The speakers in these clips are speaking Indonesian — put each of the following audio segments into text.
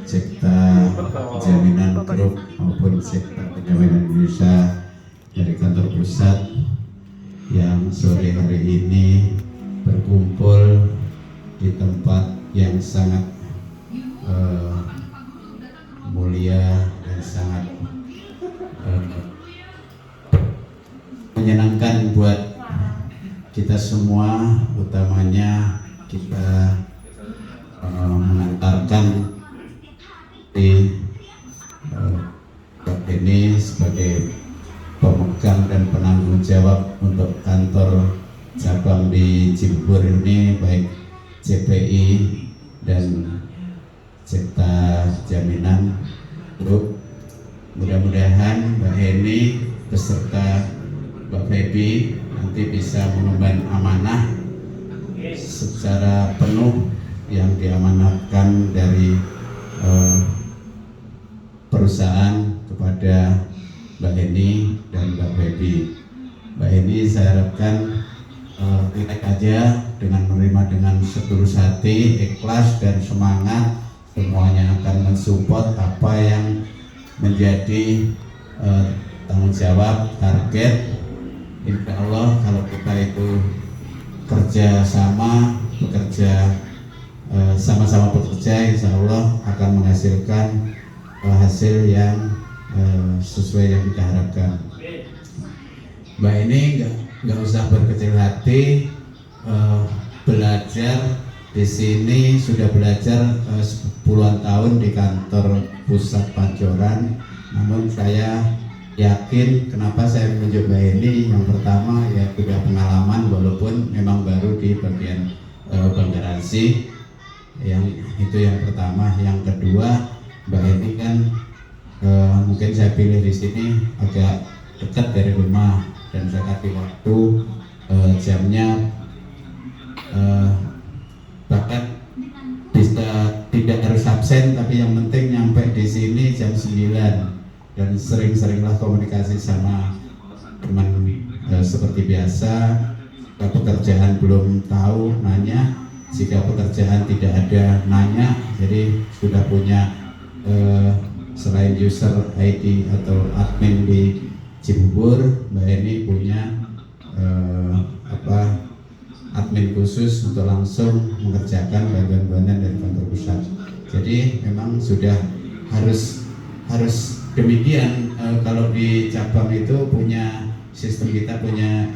Sekta Jaminan Group maupun Sekta Jaminan Indonesia dari kantor pusat yang sore hari ini berkumpul di tempat yang sangat mulia dan sangat menyenangkan buat kita semua, utamanya kita mengantarkan di ini sebagai pemegang dan penanggung jawab untuk kantor cabang di Cibubur ini, baik CPI dan Sekta Jaminan Group. Mudah-mudahan Mbak Heni beserta Mbak Febi nanti bisa mengemban amanah secara penuh yang diamanatkan dari perusahaan kepada Mbak Heni dan Mbak Febi. Mbak Heni saya harapkan rileks aja dengan menerima dengan setulus hati, ikhlas dan semangat. Semuanya akan mensupport apa yang menjadi tanggung jawab, target. Insya Allah kalau kita itu kerja sama, bekerja sama-sama bekerja, insya Allah akan menghasilkan hasil yang sesuai yang kita harapkan. Mbak ini nggak usah berkecil hati, belajar di sini sudah belajar puluhan tahun di kantor pusat Pancoran. Namun saya yakin kenapa saya menunjuk Mbak ini, yang pertama ya sudah pengalaman walaupun memang baru di bagian bank garansi. Yang itu yang pertama. Yang kedua, Mbak Eni kan mungkin saya pilih di sini agak dekat dari rumah dan saya kasih waktu jamnya bahkan bisa tidak harus absen, tapi yang penting nyampe di sini jam 9 dan sering-seringlah komunikasi sama teman seperti biasa. Jika pekerjaan belum tahu nanya, jika pekerjaan tidak ada nanya. Jadi sudah punya selain user ID atau admin di Cibubur, Mbak Eni punya admin khusus untuk langsung mengerjakan bagian-bagian dari kantor pusat. Jadi memang sudah harus demikian. Kalau di cabang itu punya sistem, kita punya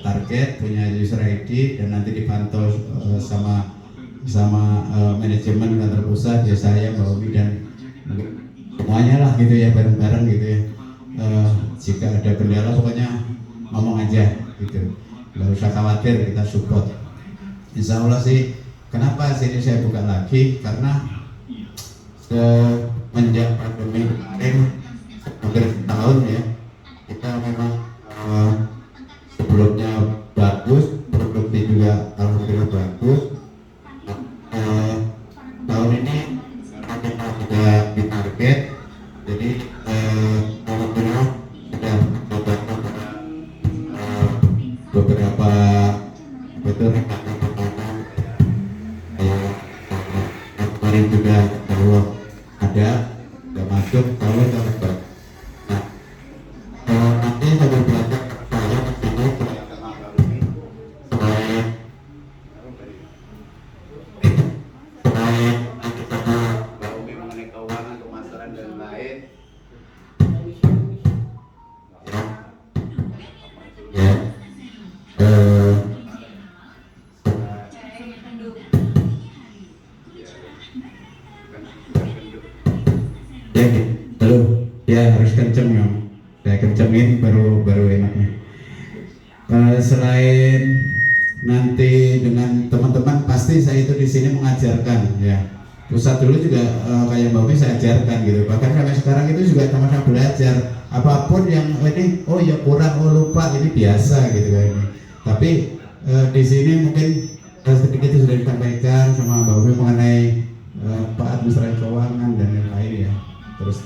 target, punya user ID dan nanti dipantau sama manajemen kantor pusat, ya saya, Mbak Umi dan semuanya lah gitu ya, bareng-bareng gitu ya. Jika ada kendala pokoknya ngomong aja gitu, nggak usah khawatir, kita support. Insya Allah sih. Kenapa sini saya buka lagi, karena semenjak pandemi kemarin hampir setahun ya, kita memang sebelumnya bagus, produktif juga alhamdulillah bagus. Tahun ini kita sudah di target, jadi alhamdulillah sudah mendapatkan beberapa betul rekan-rekan kemarin juga kalau ada masuk kalau dapat. Nah, nanti sambil belajar saya di sini selain kita Mbak Umi mengenai keuangan, pemasaran dan lain ya. Halo, ya harus kenceng ya. Saya kencengin baru enaknya. Selain nanti dengan teman-teman, pasti saya itu di sini mengajarkan ya. Pusat dulu juga kayak Mbak Umi saya ajarkan gitu. Bahkan sampai sekarang itu juga sama-sama belajar. Apapun yang ini, oh ya kurang, oh lupa, ini biasa gitu kan ini. Tapi di sini mungkin sedikit itu sudah disampaikan sama Mbak Umi mengenai Pak Administrasi Keuangan dan lain-lain ya. Terus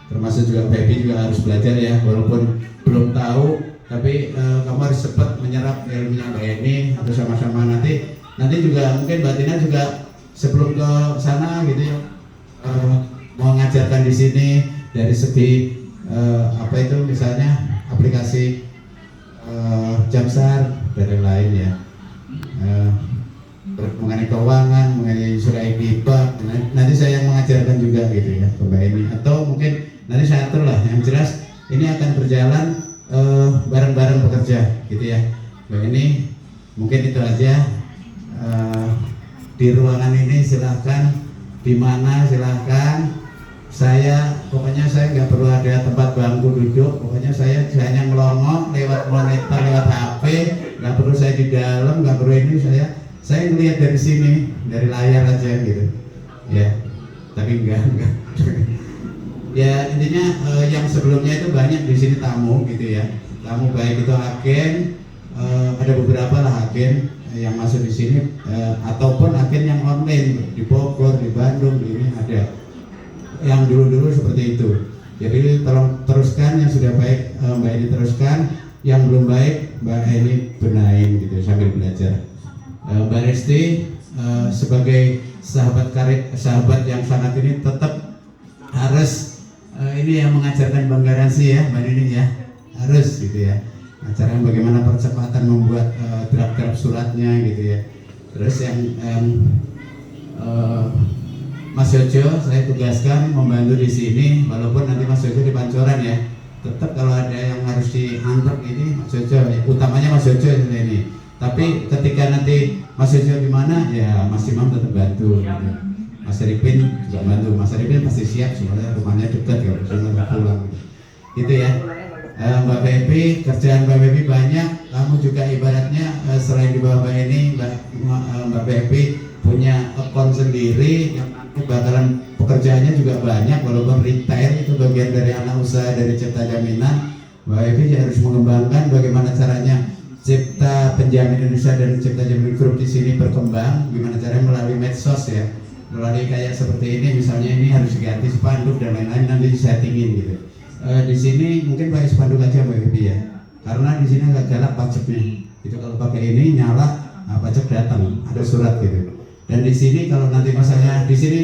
termasuk juga Febi juga harus belajar ya, walaupun belum tahu, tapi kamu harus cepat menyerap ilmunya Mbak Eni atau sama-sama nanti juga mungkin Mbak Tina juga sebelum ke sana gitu ya, mau mengajarkan di sini dari segi apa itu misalnya aplikasi Jamsar dan lain ya, mengenai keuangan, mengenai surai hibah, nanti saya yang mengajarkan juga gitu ya ke Mbak ini, atau mungkin nanti saya atur lah, yang jelas ini akan berjalan bareng-bareng bekerja gitu ya. Mbak ini mungkin itu aja. Di ruangan ini silahkan, di mana silahkan. Pokoknya saya nggak perlu ada tempat bangku duduk, pokoknya saya hanya ngelongok lewat monitor, lewat HP, nggak perlu saya di dalam, nggak perlu ini, saya ngelihat dari sini, dari layar aja gitu ya. Tapi enggak ya, intinya yang sebelumnya itu banyak di sini tamu gitu ya, tamu baik itu agen, ada beberapa lah agen yang masuk di sini, ataupun agen yang online di Bogor, di Bandung, di ini ada yang dulu seperti itu. Jadi tolong teruskan yang sudah baik, Mbak ini teruskan, yang belum baik Mbak ini benahin gitu sambil belajar. Mbak Resti sebagai sahabat yang sangat ini tetap harus ini yang mengajarkan bank garansi ya Mbak Nini ya, harus gitu ya, ajarkan bagaimana percepatan membuat draft suratnya gitu ya. Terus yang Mas Jojo saya tugaskan membantu di sini, walaupun nanti Mas Jojo di Pancoran ya, tetap kalau ada yang harus diantar ini Mas Jojo, utamanya Mas Jojo ini. Tapi ketika nanti Mas Jojo di mana ya Mas Imam tetap bantu gitu. Mas Ripin juga bantu, Mas Ripin pasti siap soalnya rumahnya dekat kalau bisa pulang gitu ya. Mbak Bebi, kerjaan Mbak Bebi banyak, kamu juga ibaratnya selain di bawah Mbak ini, Mbak Bebi punya akun sendiri yang bakalan pekerjaannya juga banyak, walaupun retail itu bagian dari anak usaha dari Cipta Jaminan. Mbak Evi harus mengembangkan bagaimana caranya Cipta Penjamin Indonesia dan Cipta Jaminan Group di sini berkembang, gimana caranya melalui medsos ya, melalui kayak seperti ini misalnya, ini harus diganti spanduk dan lain-lain, nanti disettingin gitu. Di sini mungkin pakai spanduk aja Mbak Evi ya, karena di sini agak galak pajaknya. Itu kalau pakai ini nyala, pajak datang, ada surat gitu. Dan di sini kalau nanti misalnya di sini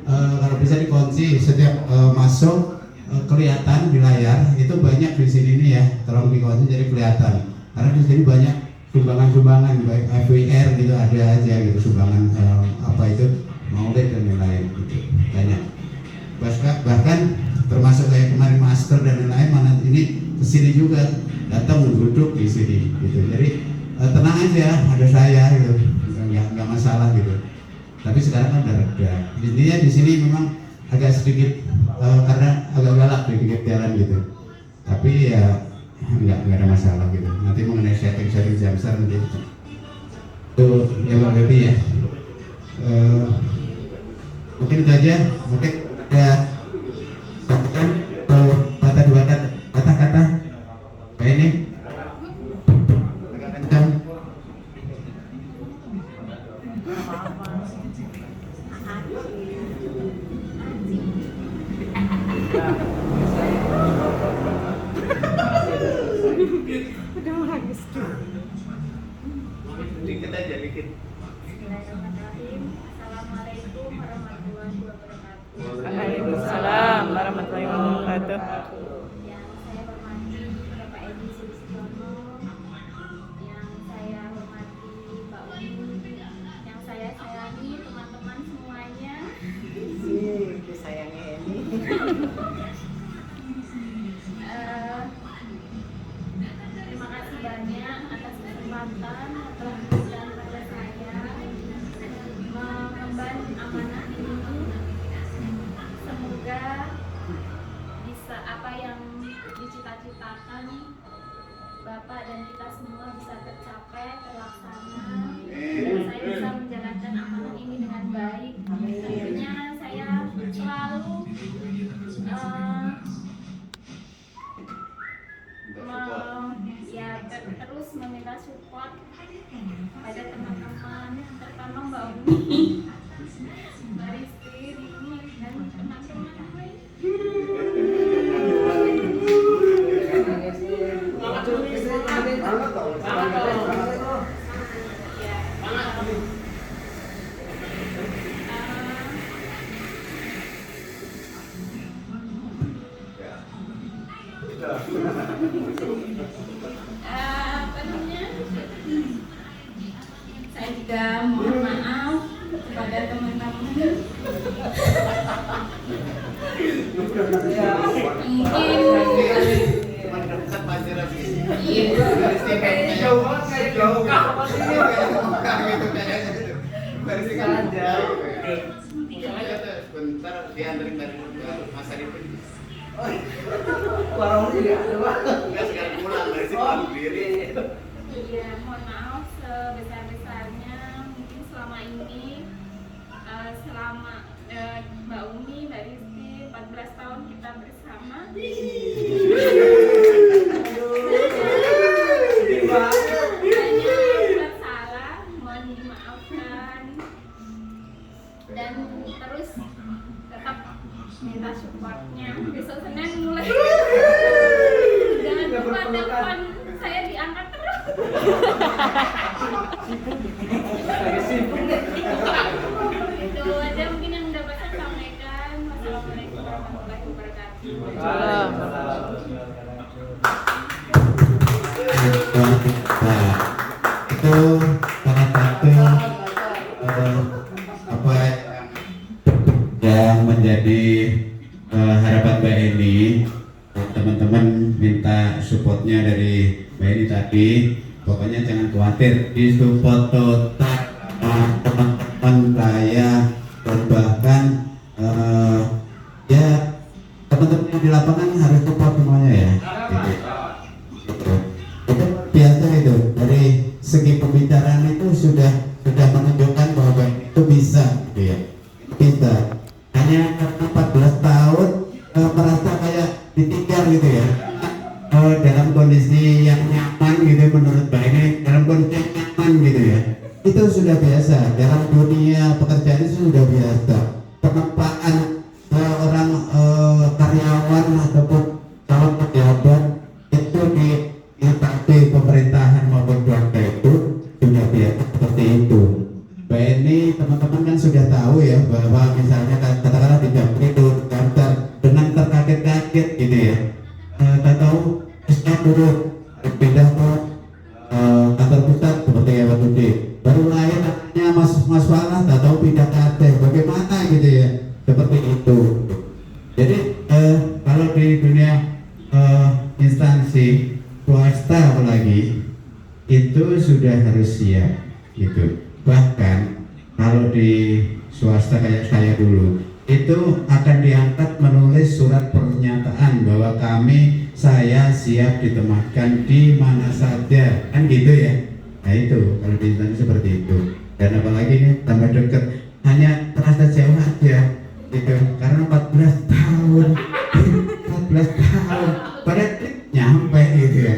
kalau bisa dikunci setiap masuk kelihatan di layar itu banyak di sini nih ya, tolong dikunci jadi kelihatan. Karena di sini banyak sumbangan baik FWR gitu ada aja gitu, sumbangan apa itu maulid dan lain-lain gitu banyak. Bahkan termasuk kayak kemarin masker dan lain-lain, mana ini kesini juga datang duduk di sini gitu. Jadi tenang aja, ada saya gitu, nggak masalah gitu. Tapi sekarang kan udah reda. Intinya di sini memang agak sedikit karena agak galak dikit jalan gitu. Tapi ya nggak ada masalah gitu. Nanti mengenai setting Jamsar nanti itu ya Mbak Bebi ya. Mungkin itu aja. Mungkin ya sampaikan kata dua kata-kata kayak ini. Dikit aja, dikit. Bismillahirrahmanirrahim. Assalamualaikum warahmatullahi wabarakatuh. Waalaikumsalam warahmatullahi wabarakatuh. Yang saya hormati Bapak Edi Sulistiono, yang saya hormati Mbak Uni, yang saya sayangi teman-teman semuanya. Disayangi ini. Apa namanya? Saya juga mohon maaf kepada teman-teman. Bentar diantarin dari Mas Arifin. Warung juga ada, Pak. Enggak sekarang pulang dari sini sendiri. Iya, mohon maaf sebesar-besarnya. Mungkin selama ini, selama Mbak Umi, Mbak Rizky, 14 tahun kita bersama. Hanya buat salah, mohon dimaafkan. Dan terus tetap minta supportnya. Besok Senin mulai. Jangan lupa telepon saya diangkat terus. Itu aja mungkin yang dapat saya sampaikan. Wassalamualaikum warahmatullahi wabarakatuh. Salam. Nah, itu salah satu apa yang menjadi harapan Mbak Eni. Teman-teman minta supportnya dari Mbak Eni tadi. Pokoknya jangan khawatir, disupport total teman-teman saya, dan bahkan ya teman-teman yang di lapangan harus support semuanya ya. Gitu. Itu biasa itu, dari segi pembicaraan itu sudah menunjukkan bahwa itu bisa gitu ya, bisa. Hanya karena 14 tahun merasa kayak ditinggal gitu ya, dalam kondisi yang nyaman gitu menurut Mbak ini, dalam kondisi yang nyaman gitu ya, itu sudah biasa. Dalam dunia pekerjaan itu sudah biasa. Penempaan orang karyawan ataupun calon pejabat itu di instansi pemerintahan maupun swasta itu sudah biasa seperti itu. Mbak ini teman-teman kan sudah tahu ya, bahwa misalnya katakanlah di jam itu daftar dengan terkaget-kaget gitu ya, tak tahu stop dulu pindah ke kantor pusat seperti ya Pak Budi, baru lahir anaknya Mas Farah tak tahu pindah ke Aceh, bagaimana gitu ya, seperti itu. Jadi kalau di dunia instansi swasta apalagi itu sudah harus siap gitu. Bahkan kalau di swasta kayak saya dulu itu akan diangkat menulis surat pernyataan bahwa saya siap ditempatkan di mana saja, kan gitu ya. Nah itu kalau di instansi seperti itu. Dan apalagi ini tambah dekat, hanya terasa jauh aja gitu, karena 14 tahun 14 tahun pada nyampe gitu ya.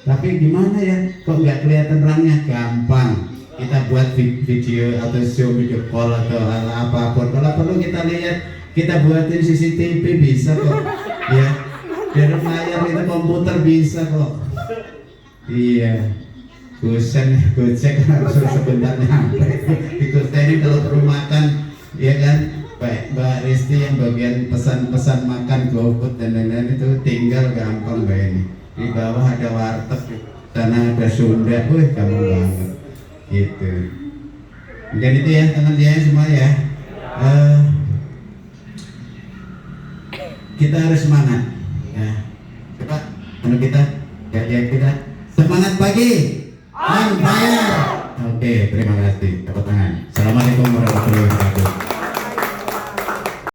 Tapi gimana ya, kok nggak kelihatan orangnya? Gampang, kita buat video atau show video call atau hal apapun. Kalau perlu kita lihat, kita buatin CCTV bisa kok ya. Dari layar itu komputer bisa kok. Iya, Gojek harus sebentar nyampe. Di Gojek ini kalau perlu makan, ya kan, Mbak Risti yang bagian pesan-pesan makan GoFood dan lain-lain itu tinggal gampang Mbak ini. Di bawah ada warteg, sana ada Sunda, gampang banget. Gitu. Mungkin itu ya teman-teman semua ya. Kita harus semangat. Ya. Coba menurut kita, kita semangat pagi. On fire. Oke, terima kasih. Tepuk tangan. Assalamualaikum warahmatullahi wabarakatuh.